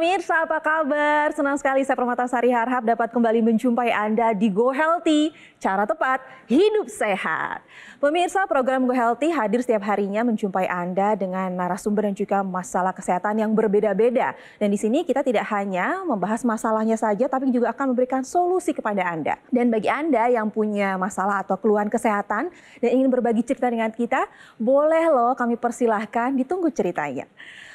pemirsa, apa kabar? Senang sekali saya Permatasari Harhab dapat kembali menjumpai Anda di Go Healthy, cara tepat hidup sehat. Pemirsa, program Go Healthy hadir setiap harinya menjumpai Anda dengan narasumber dan juga masalah kesehatan yang berbeda-beda. Dan di sini kita tidak hanya membahas masalahnya saja, tapi juga akan memberikan solusi kepada Anda. Dan bagi Anda yang punya masalah atau keluhan kesehatan dan ingin berbagi cerita dengan kita, boleh loh kami persilahkan, ditunggu ceritanya.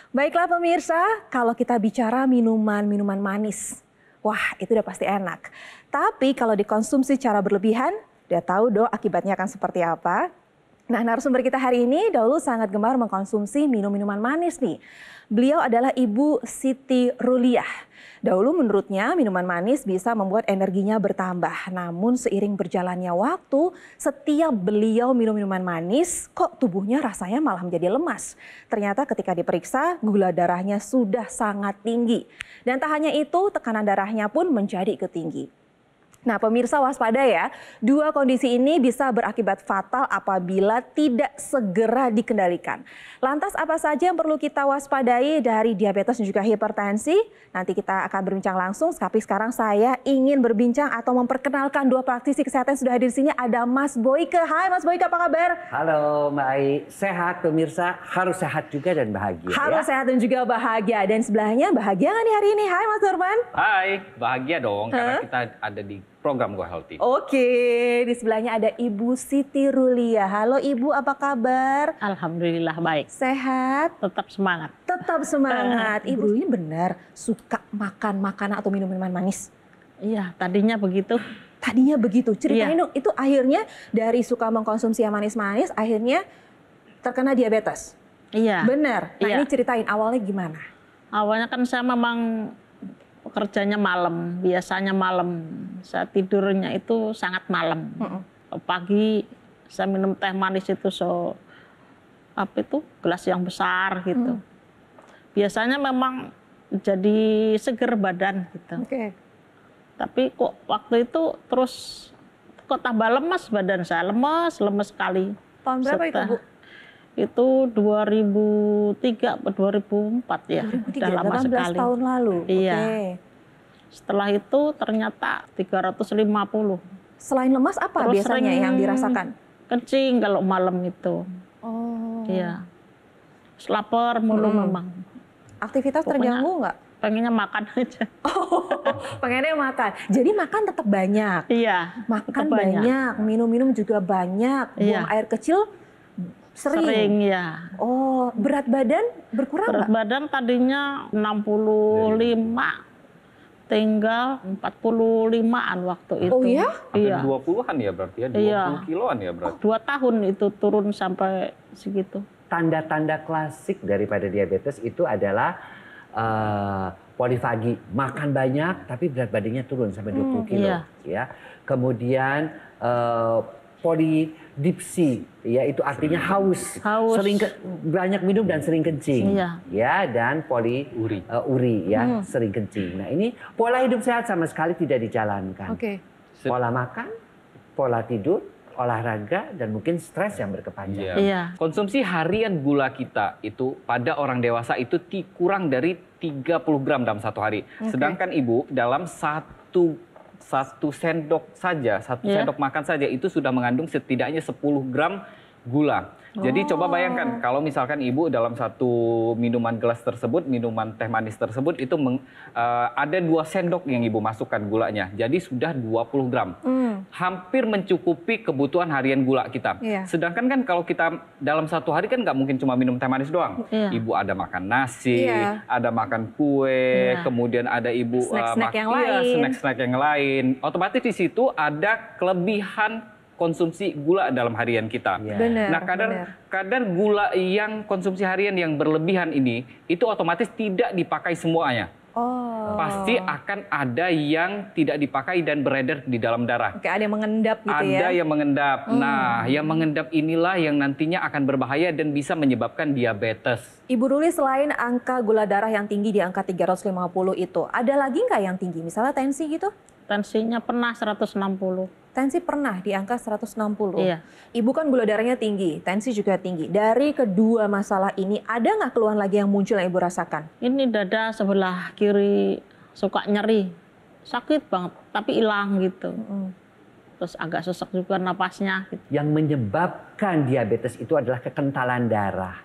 Baiklah pemirsa, kalau kita bicara minuman manis, wah itu udah pasti enak. Tapi kalau dikonsumsi secara berlebihan, udah tahu dong akibatnya akan seperti apa. Nah, narasumber kita hari ini dahulu sangat gemar mengkonsumsi minuman manis nih. Beliau adalah Ibu Siti Ruliah. Dahulu menurutnya minuman manis bisa membuat energinya bertambah. Namun seiring berjalannya waktu, setiap beliau minum minuman manis, kok tubuhnya rasanya malah menjadi lemas. Ternyata ketika diperiksa, gula darahnya sudah sangat tinggi. Dan tak hanya itu, tekanan darahnya pun menjadi tinggi. Nah pemirsa waspada ya, dua kondisi ini bisa berakibat fatal apabila tidak segera dikendalikan. Lantas apa saja yang perlu kita waspadai dari diabetes dan juga hipertensi? Nanti kita akan berbincang langsung, tapi sekarang saya ingin berbincang atau memperkenalkan dua praktisi kesehatan yang sudah hadir di sini. Ada Mas Boyke. Hai Mas Boyke, apa kabar? Halo Mbak Ai, sehat pemirsa, harus sehat juga dan bahagia. Harus ya? sehat dan juga bahagia. Dan sebelahnya bahagia nggak nih hari ini? Hai Mas Nurman. Hai, bahagia dong karena kita ada di program Go Healthy. Oke, di sebelahnya ada Ibu Siti Ruliah. Halo Ibu, apa kabar? Alhamdulillah baik. Sehat? Tetap semangat. Tetap semangat. Ibu ini benar suka makan makanan atau minum minuman manis? Iya, tadinya begitu. Tadinya begitu. Ceritain Iya. dong, itu akhirnya dari suka mengkonsumsi yang manis-manis, akhirnya terkena diabetes? Iya. Benar? Nah Iya. ini ceritain awalnya gimana? Awalnya kan saya memang kerjanya malam, biasanya malam. Saya tidurnya itu sangat malam. Pagi saya minum teh manis itu gelas yang besar gitu. Biasanya memang jadi seger badan gitu. Oke. Tapi kok waktu itu terus kok tambah lemas badan saya, lemas sekali. Tahun berapa itu Bu? Itu 2003 atau 2004 ya, 2003, udah lama 18 sekali. tahun lalu. Iya. Oke. Setelah itu ternyata 350. Selain lemas apa Terus biasanya sering yang dirasakan? Kencing kalau malam itu. Oh. Iya. Terus lapar mulu memang. Aktivitas Pokoknya terganggu nggak? Pengennya makan aja. Oh, pengennya makan. Jadi makan tetap banyak. Iya. Makan tetap banyak, minum-minum juga banyak, buang Iya. air kecil sering. Ya. Oh, berat badan berkurang Berat nggak? badan tadinya 65, tinggal 45-an waktu itu. Oh ya? Iya. 20-an ya berarti ya, 20 Iya. kiloan ya berarti. 2 tahun itu turun sampai segitu. Tanda-tanda klasik daripada diabetes itu adalah polifagi, makan banyak tapi berat badannya turun sampai 20 kilo. Iya. Ya. Kemudian polidipsi, ya itu artinya haus, Haus. banyak minum dan sering kencing. Iya. Ya, dan uri ya, sering kencing. Nah, ini pola hidup sehat sama sekali tidak dijalankan. Oke. Pola makan, pola tidur, olahraga, dan mungkin stres yang berkepanjangan. Iya. Konsumsi harian gula kita itu pada orang dewasa itu kurang dari 30 gram dalam satu hari. Sedangkan Ibu dalam satu sendok saja, sendok makan saja itu sudah mengandung setidaknya 10 gram gula. Jadi coba bayangkan kalau misalkan Ibu dalam satu minuman gelas tersebut, minuman teh manis tersebut itu ada 2 sendok yang Ibu masukkan gulanya. Jadi sudah 20 gram. Hampir mencukupi kebutuhan harian gula kita. Iya. Sedangkan kan kalau kita dalam satu hari kan nggak mungkin cuma minum teh manis doang. Iya. Ibu ada makan nasi, Iya. ada makan kue, Iya. kemudian ada Ibu Snack-snack yang lain. snack-snack yang lain. Otomatis di situ ada kelebihan konsumsi gula dalam harian kita. Iya. Benar. Nah, kadar gula yang konsumsi harian yang berlebihan ini itu otomatis tidak dipakai semuanya. Oh. Pasti akan ada yang tidak dipakai dan beredar di dalam darah. Oke, ada yang mengendap gitu ya. Ada yang mengendap. Nah, yang mengendap inilah yang nantinya akan berbahaya dan bisa menyebabkan diabetes. Ibu Ruli, selain angka gula darah yang tinggi di angka 350 itu, ada lagi nggak yang tinggi? Misalnya tensi gitu? Tensinya pernah 160. Tensi pernah di angka 160. Iya. Ibu kan gula darahnya tinggi, tensi juga tinggi. Dari kedua masalah ini, ada nggak keluhan lagi yang muncul yang Ibu rasakan? Ini dada sebelah kiri suka nyeri. Sakit banget, tapi hilang gitu. Terus agak sesek juga napasnya. Gitu. Yang menyebabkan diabetes itu adalah kekentalan darah.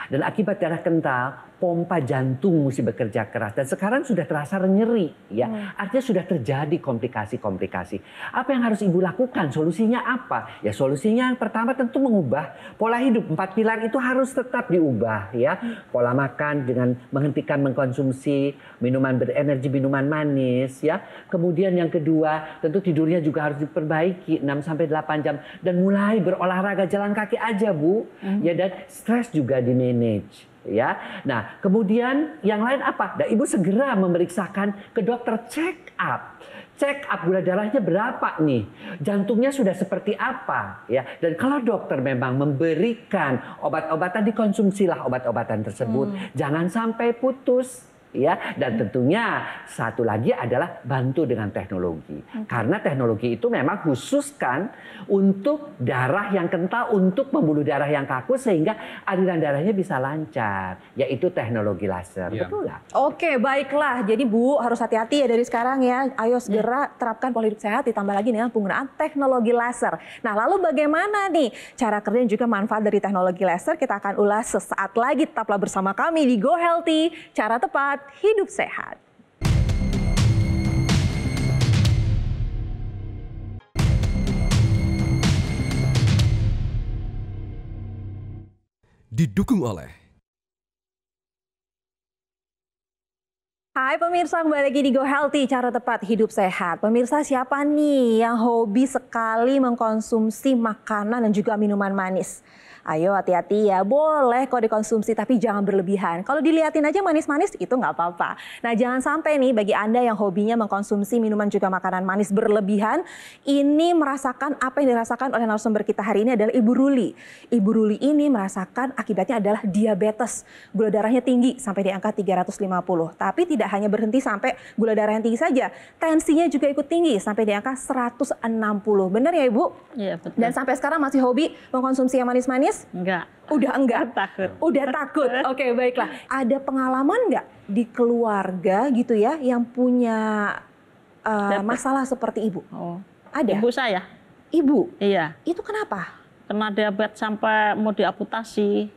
Dan akibat darah kental, pompa jantung mesti bekerja keras. Dan sekarang sudah terasa nyeri, ya. Artinya sudah terjadi komplikasi-komplikasi. Apa yang harus Ibu lakukan? Solusinya apa? Ya solusinya yang pertama tentu mengubah pola hidup. 4 pilar itu harus tetap diubah, ya. Pola makan dengan menghentikan mengkonsumsi minuman berenergi, minuman manis, ya. Kemudian yang kedua, tentu tidurnya juga harus diperbaiki 6-8 jam dan mulai berolahraga jalan kaki aja, Bu. Ya, dan stres juga di-manage. Ya, nah kemudian yang lain apa? Nah, Ibu segera memeriksakan ke dokter, check up gula darahnya berapa nih, jantungnya sudah seperti apa, ya. Dan kalau dokter memang memberikan obat-obatan, dikonsumsilah obat-obatan tersebut, jangan sampai putus. Ya, dan tentunya satu lagi adalah bantu dengan teknologi. Karena teknologi itu memang khususkan untuk darah yang kental, untuk pembuluh darah yang kaku sehingga aliran darahnya bisa lancar, yaitu teknologi laser. Ya. Betul nggak? Oke, baiklah. Jadi Bu harus hati-hati ya dari sekarang ya. Ayo segera terapkan pola hidup sehat, ditambah lagi dengan penggunaan teknologi laser. Nah, lalu bagaimana nih cara kerja dan juga manfaat dari teknologi laser? Kita akan ulas sesaat lagi. Tetaplah bersama kami di Go Healthy, cara tepat hidup sehat. Didukung oleh Hai pemirsa, kembali lagi di Go Healthy, cara tepat hidup sehat. Pemirsa, siapa nih yang hobi sekali mengkonsumsi makanan dan juga minuman manis? Ayo hati-hati ya, boleh kok dikonsumsi tapi jangan berlebihan. Kalau dilihatin aja manis-manis itu nggak apa-apa. Nah jangan sampai nih bagi Anda yang hobinya mengkonsumsi minuman juga makanan manis berlebihan, ini merasakan apa yang dirasakan oleh narasumber kita hari ini adalah Ibu Ruli. Ibu Ruli ini merasakan akibatnya adalah diabetes. Gula darahnya tinggi sampai di angka 350. Tapi tidak hanya berhenti sampai gula darah yang tinggi saja, tensinya juga ikut tinggi sampai di angka 160. Benar ya Ibu? Iya betul. Dan sampai sekarang masih hobi mengkonsumsi yang manis-manis? Enggak. Udah enggak? Takut. Udah takut. Oke, baiklah. Ada pengalaman nggak di keluarga gitu ya yang punya masalah seperti Ibu? Oh. Ada? Ibu saya? Ibu? Iya. Itu kenapa? Kena diabetes sampai mau diamputasi.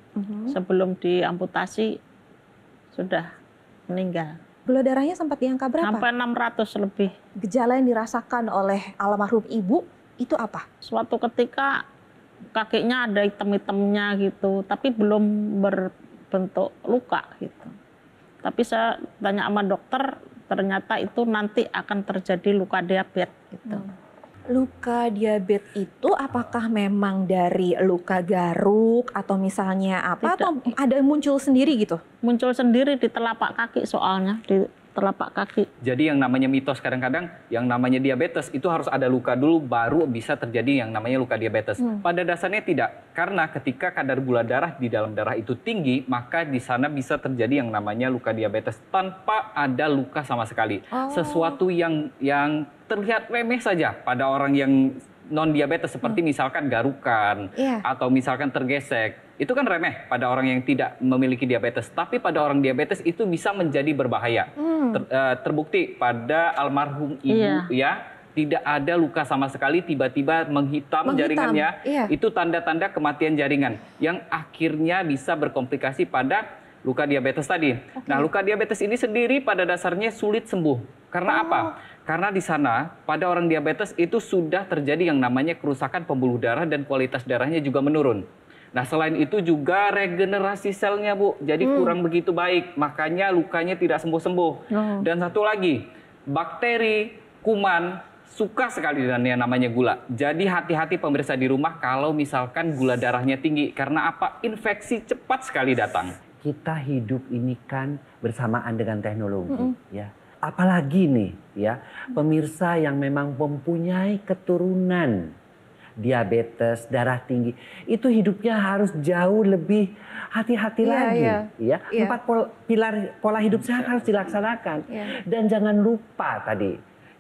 Sebelum diamputasi sudah meninggal. Gula darahnya sempat di angka berapa? Sampai 600 lebih. Gejala yang dirasakan oleh almarhum Ibu itu apa? Suatu ketika kakinya ada hitam-hitamnya gitu, tapi belum berbentuk luka gitu. Tapi saya tanya sama dokter, ternyata itu nanti akan terjadi luka diabetes gitu. Luka diabetes itu apakah memang dari luka garuk atau misalnya apa? Tidak. Atau ada muncul sendiri gitu? Muncul sendiri di telapak kaki soalnya, di telapak kaki. Jadi yang namanya mitos kadang-kadang yang namanya diabetes itu harus ada luka dulu baru bisa terjadi yang namanya luka diabetes. Pada dasarnya tidak, karena ketika kadar gula darah di dalam darah itu tinggi, maka di sana bisa terjadi yang namanya luka diabetes tanpa ada luka sama sekali. Sesuatu yang terlihat remeh saja pada orang yang non diabetes seperti misalkan garukan atau misalkan tergesek. Itu kan remeh pada orang yang tidak memiliki diabetes. Tapi pada orang diabetes itu bisa menjadi berbahaya. Terbukti pada almarhum ibu ya, tidak ada luka sama sekali, tiba-tiba menghitam jaringannya. Itu tanda-tanda kematian jaringan yang akhirnya bisa berkomplikasi pada luka diabetes tadi. Nah, luka diabetes ini sendiri pada dasarnya sulit sembuh. Karena apa? Karena di sana pada orang diabetes itu sudah terjadi yang namanya kerusakan pembuluh darah dan kualitas darahnya juga menurun. Nah, selain itu juga regenerasi selnya, Bu. Jadi kurang begitu baik, makanya lukanya tidak sembuh-sembuh. Dan satu lagi, bakteri, kuman suka sekali dengan yang namanya gula. Jadi hati-hati pemirsa di rumah kalau misalkan gula darahnya tinggi. Karena apa? Infeksi cepat sekali datang. Kita hidup ini kan bersamaan dengan teknologi, ya. Apalagi nih, ya, pemirsa yang memang mempunyai keturunan diabetes, darah tinggi, itu hidupnya harus jauh lebih hati-hati lagi, ya. 4 pilar pola hidup sehat harus dilaksanakan. Dan jangan lupa tadi,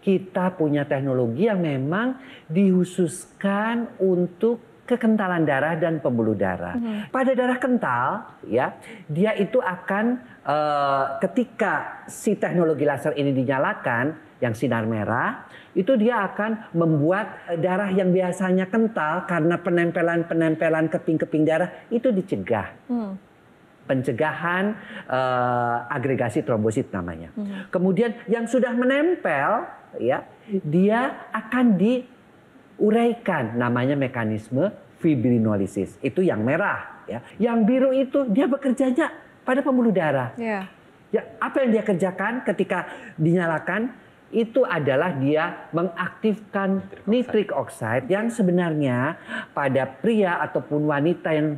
kita punya teknologi yang memang dikhususkan untuk kekentalan darah dan pembuluh darah. Pada darah kental, ya, dia itu akan ketika si teknologi laser ini dinyalakan, yang sinar merah, itu dia akan membuat darah yang biasanya kental karena penempelan keping-keping darah itu dicegah. Pencegahan agregasi trombosit namanya. Kemudian yang sudah menempel, ya, dia akan diuraikan, namanya mekanisme fibrinolisis. Itu yang merah, ya. Yang biru itu dia bekerjanya pada pembuluh darah. Yeah. Ya, apa yang dia kerjakan ketika dinyalakan itu adalah dia mengaktifkan nitric oxide yang sebenarnya pada pria ataupun wanita yang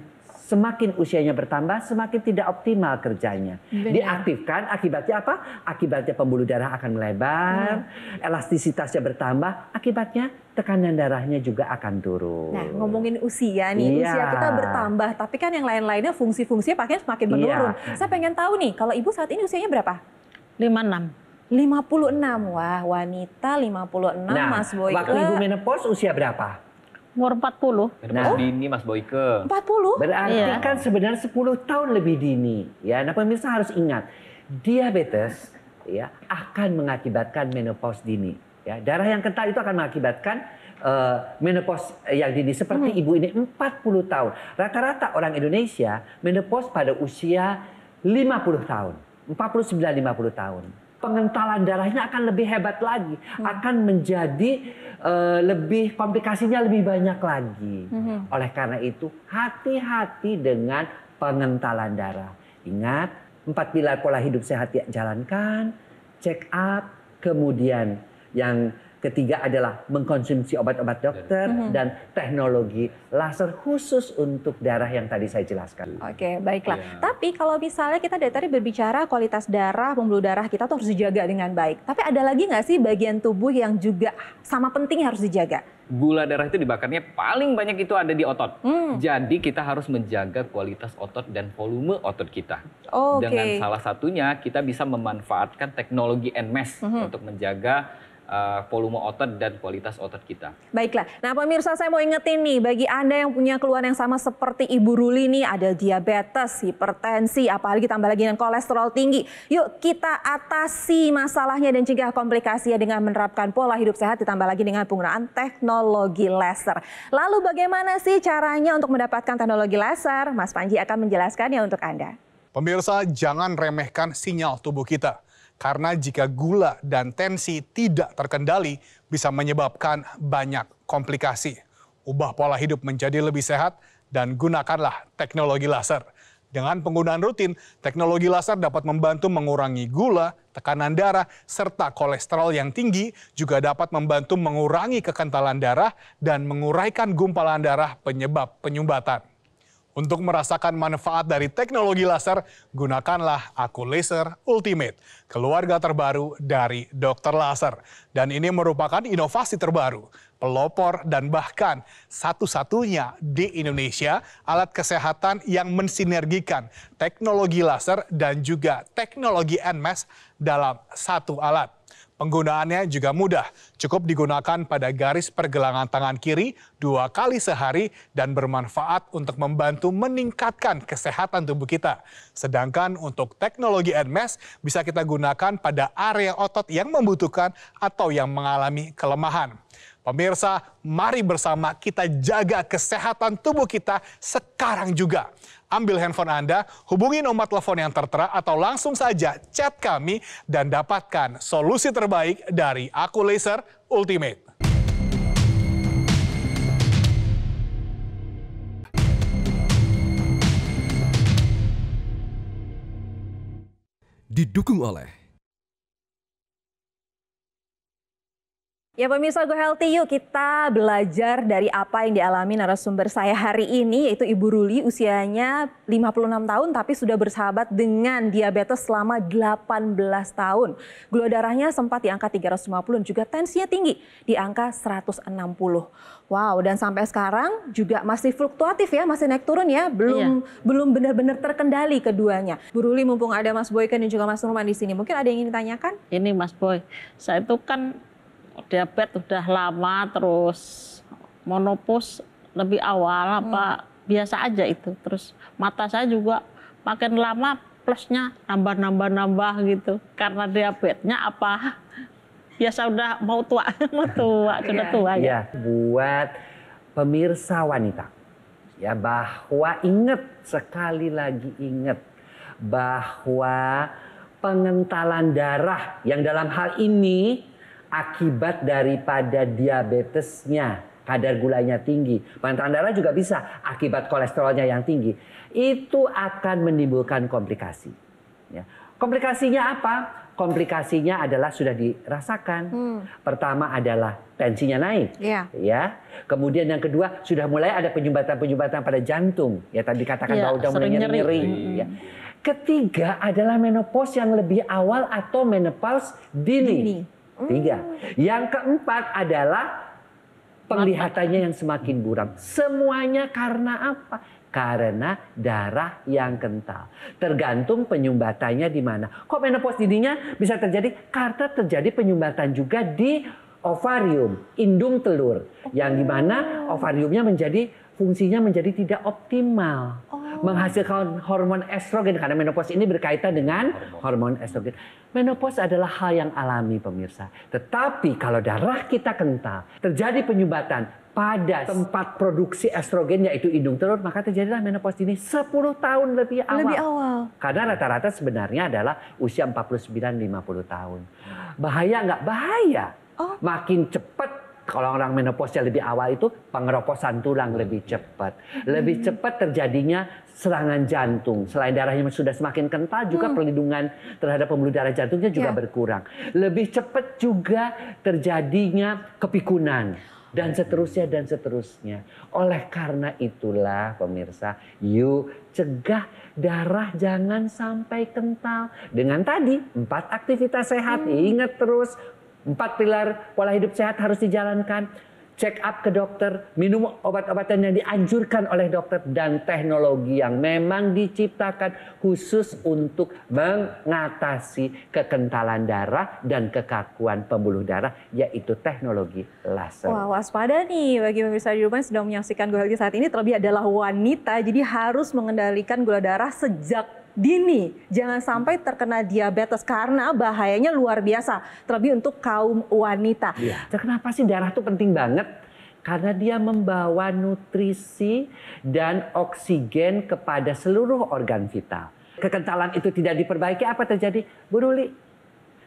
semakin usianya bertambah, semakin tidak optimal kerjanya. Benar. Diaktifkan, akibatnya apa? Akibatnya pembuluh darah akan melebar, elastisitasnya bertambah, akibatnya tekanan darahnya juga akan turun. Nah, ngomongin usia nih, Iya. usia kita bertambah, tapi kan yang lain-lainnya fungsi-fungsinya semakin menurun. Iya. Saya pengen tahu nih, kalau Ibu saat ini usianya berapa? 56. 56. Wah, wanita 56, Nah, Mas Boyke. waktu ibu menopause usia berapa? Umur 40. Menopause dini Mas Boyke. 40? Berarti Iya. kan sebenarnya 10 tahun lebih dini. Ya, nah pemirsa harus ingat, diabetes ya akan mengakibatkan menopause dini. Ya, darah yang kental itu akan mengakibatkan menopause yang dini seperti ibu ini 40 tahun. Rata-rata orang Indonesia menopause pada usia 50 tahun. 49-50 tahun. Pengentalan darahnya akan lebih hebat lagi, akan menjadi lebih komplikasinya lebih banyak lagi. Oleh karena itu, hati-hati dengan pengentalan darah. Ingat, 4 pilar pola hidup sehat jalankan, check up, kemudian yang ketiga adalah mengkonsumsi obat-obat dokter dan teknologi laser khusus untuk darah yang tadi saya jelaskan. Oke, baiklah. Iya. Tapi kalau misalnya kita dari tadi berbicara kualitas darah, pembuluh darah kita tuh harus dijaga dengan baik. Tapi ada lagi nggak sih bagian tubuh yang juga sama penting harus dijaga? Gula darah itu dibakarnya paling banyak itu ada di otot. Jadi kita harus menjaga kualitas otot dan volume otot kita. Oke. Dengan salah satunya kita bisa memanfaatkan teknologi NMES untuk menjaga volume otot dan kualitas otot kita. Baiklah. Nah, pemirsa, saya mau ingetin nih, bagi Anda yang punya keluhan yang sama seperti Ibu Ruli nih, ada diabetes, hipertensi, apalagi tambah lagi dengan kolesterol tinggi. Yuk kita atasi masalahnya dan cegah komplikasinya dengan menerapkan pola hidup sehat, ditambah lagi dengan penggunaan teknologi laser. Lalu bagaimana sih caranya untuk mendapatkan teknologi laser? Mas Panji akan menjelaskannya untuk Anda. Pemirsa, jangan remehkan sinyal tubuh kita. Karena jika gula dan tensi tidak terkendali, bisa menyebabkan banyak komplikasi. Ubah pola hidup menjadi lebih sehat dan gunakanlah teknologi laser. Dengan penggunaan rutin, teknologi laser dapat membantu mengurangi gula, tekanan darah, serta kolesterol yang tinggi, juga dapat membantu mengurangi kekentalan darah dan menguraikan gumpalan darah penyebab penyumbatan. Untuk merasakan manfaat dari teknologi laser, gunakanlah Aku Laser Ultimate, keluarga terbaru dari Dokter Laser. Dan ini merupakan inovasi terbaru, pelopor dan bahkan satu-satunya di Indonesia alat kesehatan yang mensinergikan teknologi laser dan juga teknologi NMES dalam satu alat. Penggunaannya juga mudah, cukup digunakan pada garis pergelangan tangan kiri 2 kali sehari dan bermanfaat untuk membantu meningkatkan kesehatan tubuh kita. Sedangkan untuk teknologi NMES bisa kita gunakan pada area otot yang membutuhkan atau yang mengalami kelemahan. Pemirsa, mari bersama kita jaga kesehatan tubuh kita sekarang juga. Ambil handphone Anda, hubungi nomor telepon yang tertera atau langsung saja chat kami dan dapatkan solusi terbaik dari Aku Laser Ultimate. Didukung oleh Ya pemirsa Go Healthy, yuk kita belajar dari apa yang dialami narasumber saya hari ini, yaitu Ibu Ruli, usianya 56 tahun tapi sudah bersahabat dengan diabetes selama 18 tahun. Gula darahnya sempat di angka 350 dan juga tensinya tinggi di angka 160. Wow, dan sampai sekarang juga masih fluktuatif ya, masih naik turun ya, belum benar-benar terkendali keduanya. Bu Ruli, mumpung ada Mas Boyke dan juga Mas Nurman di sini, mungkin ada yang ingin ditanyakan? Ini Mas Boy, saya itu kan diabetes udah lama, terus menopause lebih awal apa biasa aja itu. Terus mata saya juga makin lama plusnya nambah gitu. Karena diabetesnya apa? Biasa udah mau tua, sudah tua ya. Ya, buat pemirsa wanita, ya bahwa ingat, sekali lagi ingat bahwa pengentalan darah yang dalam hal ini akibat daripada diabetesnya, kadar gulanya tinggi. Pengentalan darah juga bisa akibat kolesterolnya yang tinggi. Itu akan menimbulkan komplikasi. Ya. Komplikasinya apa? Komplikasinya adalah sudah dirasakan. Pertama adalah tensinya naik. Ya. Kemudian yang kedua sudah mulai ada penyumbatan-penyumbatan pada jantung. Ya tadi katakan bahwa udah mulai nyeri-nyeri. Ya. Ketiga adalah menopause yang lebih awal atau menopause dini. Tiga. Yang keempat adalah penglihatannya yang semakin buram. Semuanya karena apa? Karena darah yang kental. Tergantung penyumbatannya di mana. Kok menopause dininya bisa terjadi? Karena terjadi penyumbatan juga di ovarium, indung telur. Yang dimana ovariumnya fungsinya menjadi tidak optimal. Menghasilkan hormon estrogen, karena menopause ini berkaitan dengan hormon estrogen. Menopause adalah hal yang alami pemirsa. Tetapi kalau darah kita kental, terjadi penyumbatan pada tempat produksi estrogen yaitu indung telur, maka terjadilah menopause dini 10 tahun lebih awal. Karena rata-rata sebenarnya adalah usia 49-50 tahun. Bahaya nggak? Bahaya. Makin cepat kalau orang menopause lebih awal itu pengeroposan tulang lebih cepat. Lebih cepat terjadinya serangan jantung. Selain darahnya sudah semakin kental, juga perlindungan terhadap pembuluh darah jantungnya juga berkurang. Lebih cepat juga terjadinya kepikunan. Dan seterusnya dan seterusnya. Oleh karena itulah pemirsa, yuk cegah darah jangan sampai kental. Dengan tadi 4 aktivitas sehat, ingat terus 4 pilar pola hidup sehat harus dijalankan. Check up ke dokter, minum obat-obatan yang dianjurkan oleh dokter, dan teknologi yang memang diciptakan khusus untuk mengatasi kekentalan darah dan kekakuan pembuluh darah, yaitu teknologi laser. Wah, waspada nih bagi pemirsa di rumah yang sedang menyaksikan Go Healthy saat ini, terlebih adalah wanita, jadi harus mengendalikan gula darah sejak dini. Jangan sampai terkena diabetes karena bahayanya luar biasa, terlebih untuk kaum wanita. Kenapa sih darah itu penting banget? Karena dia membawa nutrisi dan oksigen kepada seluruh organ vital. Kekentalan itu tidak diperbaiki, apa terjadi? Bu Ruli,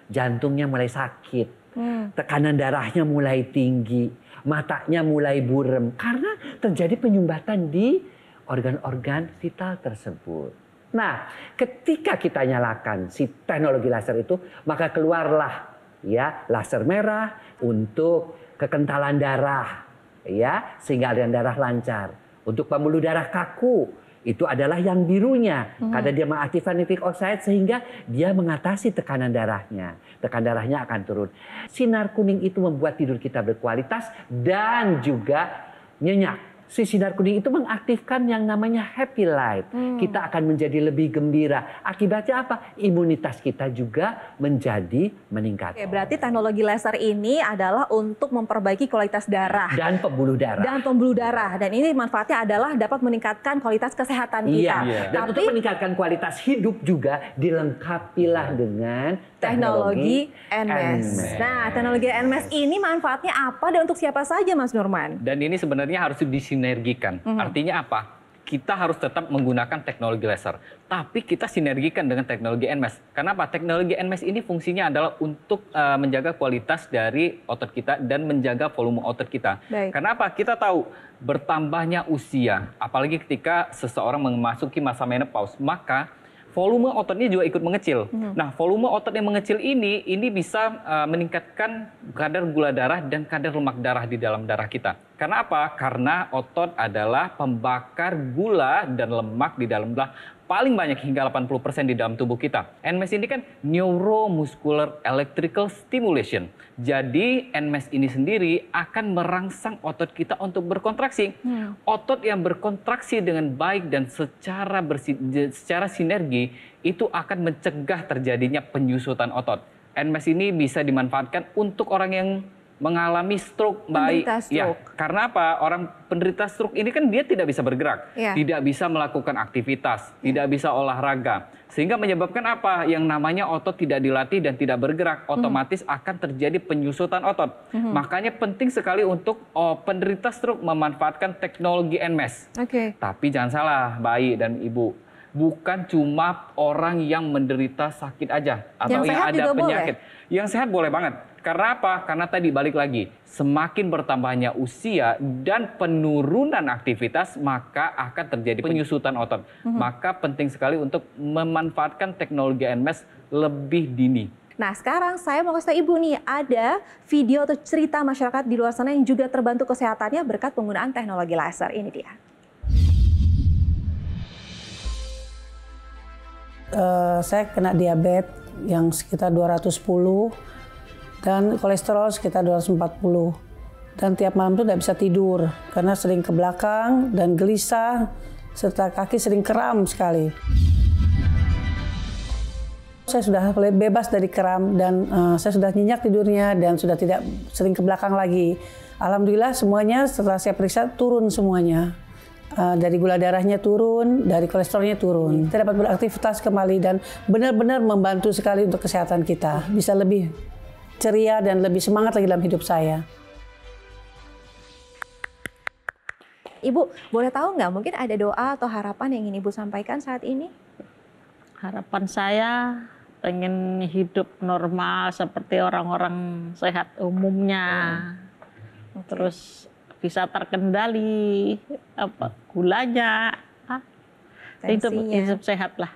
jantungnya mulai sakit, tekanan darahnya mulai tinggi, matanya mulai burem karena terjadi penyumbatan di organ-organ vital tersebut. Nah, ketika kita nyalakan si teknologi laser itu, maka keluarlah ya laser merah untuk kekentalan darah, ya sehingga aliran darah lancar. Untuk pembuluh darah kaku itu adalah yang birunya, karena dia mengaktifkan nitric oxide sehingga dia mengatasi tekanan darahnya. Tekanan darahnya akan turun. Sinar kuning itu membuat tidur kita berkualitas dan juga nyenyak. Si sinar kuning itu mengaktifkan yang namanya happy light. Kita akan menjadi lebih gembira. Akibatnya apa? Imunitas kita juga menjadi meningkat. Oke, berarti teknologi laser ini adalah untuk memperbaiki kualitas darah. Dan pembuluh darah. Dan ini manfaatnya adalah dapat meningkatkan kualitas kesehatan kita. Dan untuk meningkatkan kualitas hidup juga dilengkapilah dengan teknologi NMES. Nah, teknologi NMES ini manfaatnya apa dan untuk siapa saja, Mas Nurman? Dan ini sebenarnya harus disinergikan. Artinya apa? Kita harus tetap menggunakan teknologi laser, tapi kita sinergikan dengan teknologi NMES. Kenapa? Teknologi NMES ini fungsinya adalah untuk menjaga kualitas dari otot kita dan menjaga volume otot kita. Kenapa? Kita tahu bertambahnya usia, apalagi ketika seseorang memasuki masa menopause, maka volume ototnya juga ikut mengecil. Nah, volume otot yang mengecil ini bisa meningkatkan kadar gula darah dan kadar lemak darah di dalam darah kita. Karena apa? Karena otot adalah pembakar gula dan lemak di dalam darah paling banyak hingga 80% di dalam tubuh kita. NMES ini kan neuromuscular electrical stimulation. Jadi NMES ini sendiri akan merangsang otot kita untuk berkontraksi. Otot yang berkontraksi dengan baik dan secara sinergi itu akan mencegah terjadinya penyusutan otot. NMES ini bisa dimanfaatkan untuk orang yang mengalami stroke, Penderita baik. Ya, stroke. karena apa? Orang penderita stroke ini kan dia tidak bisa bergerak, Iya. tidak bisa melakukan aktivitas, tidak bisa olahraga. Sehingga menyebabkan apa? Yang namanya otot tidak dilatih dan tidak bergerak, otomatis akan terjadi penyusutan otot. Makanya penting sekali untuk penderita stroke memanfaatkan teknologi NMES. Oke. Tapi jangan salah, Bayi dan Ibu. Bukan cuma orang yang menderita sakit aja atau Yang yang sehat ada juga penyakit. Yang sehat boleh banget. Karena apa? Karena tadi balik lagi, semakin bertambahnya usia dan penurunan aktivitas, maka akan terjadi penyusutan otot. Maka penting sekali untuk memanfaatkan teknologi NMES lebih dini. Nah, sekarang saya mau kasih tahu Ibu nih, ada video atau cerita masyarakat di luar sana yang juga terbantu kesehatannya berkat penggunaan teknologi laser. Ini dia. Saya kena diabetes yang sekitar 210 dan kolesterol sekitar 240. Dan tiap malam tuh tidak bisa tidur karena sering ke belakang dan gelisah serta kaki sering kram sekali. Saya sudah bebas dari kram dan saya sudah nyenyak tidurnya dan sudah tidak sering ke belakang lagi. Alhamdulillah semuanya setelah saya periksa turun semuanya. Dari gula darahnya turun, dari kolesterolnya turun. Kita dapat beraktivitas kembali dan benar-benar membantu sekali untuk kesehatan kita. Bisa lebih ceria dan lebih semangat lagi dalam hidup saya. Ibu, boleh tahu nggak mungkin ada doa atau harapan yang ingin Ibu sampaikan saat ini? Harapan saya pengen hidup normal seperti orang-orang sehat umumnya. Terus bisa terkendali gulanya, hidup sehat lah.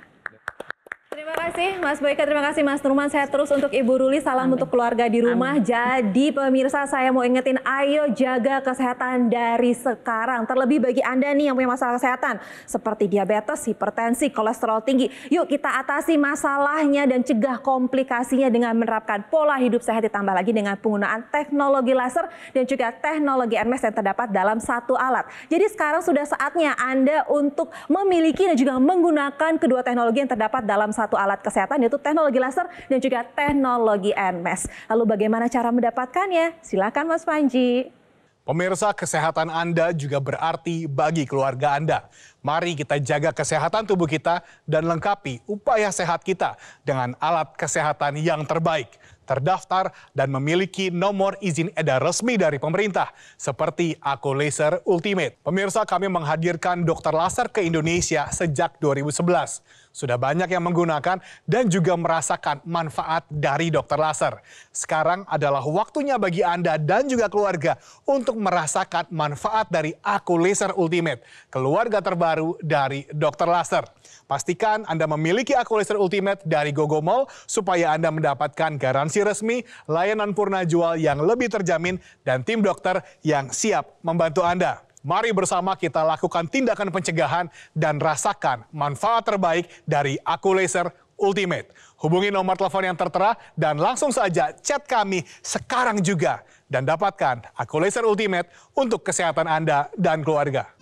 Terima kasih Mas Boyka, terima kasih Mas Nurman. Sehat terus untuk Ibu Ruli, salam untuk keluarga di rumah. Jadi pemirsa, saya mau ingetin, ayo jaga kesehatan dari sekarang. Terlebih bagi Anda nih yang punya masalah kesehatan seperti diabetes, hipertensi, kolesterol tinggi. Yuk kita atasi masalahnya dan cegah komplikasinya dengan menerapkan pola hidup sehat, ditambah lagi dengan penggunaan teknologi laser dan juga teknologi NMES yang terdapat dalam satu alat. Jadi sekarang sudah saatnya Anda untuk memiliki dan juga menggunakan kedua teknologi yang terdapat dalam satu alat kesehatan, yaitu teknologi laser dan juga teknologi NMES. Lalu bagaimana cara mendapatkannya? Silakan Mas Panji. Pemirsa, kesehatan Anda juga berarti bagi keluarga Anda. Mari kita jaga kesehatan tubuh kita dan lengkapi upaya sehat kita dengan alat kesehatan yang terbaik, terdaftar dan memiliki nomor izin edar resmi dari pemerintah seperti Aku Laser Ultimate. Pemirsa, kami menghadirkan dokter laser ke Indonesia sejak 2011. Sudah banyak yang menggunakan dan juga merasakan manfaat dari dokter laser. Sekarang adalah waktunya bagi Anda dan juga keluarga untuk merasakan manfaat dari Aku Laser Ultimate, keluarga terbaru dari dokter laser. Pastikan Anda memiliki Aku Laser Ultimate dari GoGo Mall supaya Anda mendapatkan garansi resmi, layanan purna jual yang lebih terjamin, dan tim dokter yang siap membantu Anda. Mari bersama kita lakukan tindakan pencegahan dan rasakan manfaat terbaik dari Aku Laser Ultimate. Hubungi nomor telepon yang tertera dan langsung saja chat kami sekarang juga. Dan dapatkan Aku Laser Ultimate untuk kesehatan Anda dan keluarga.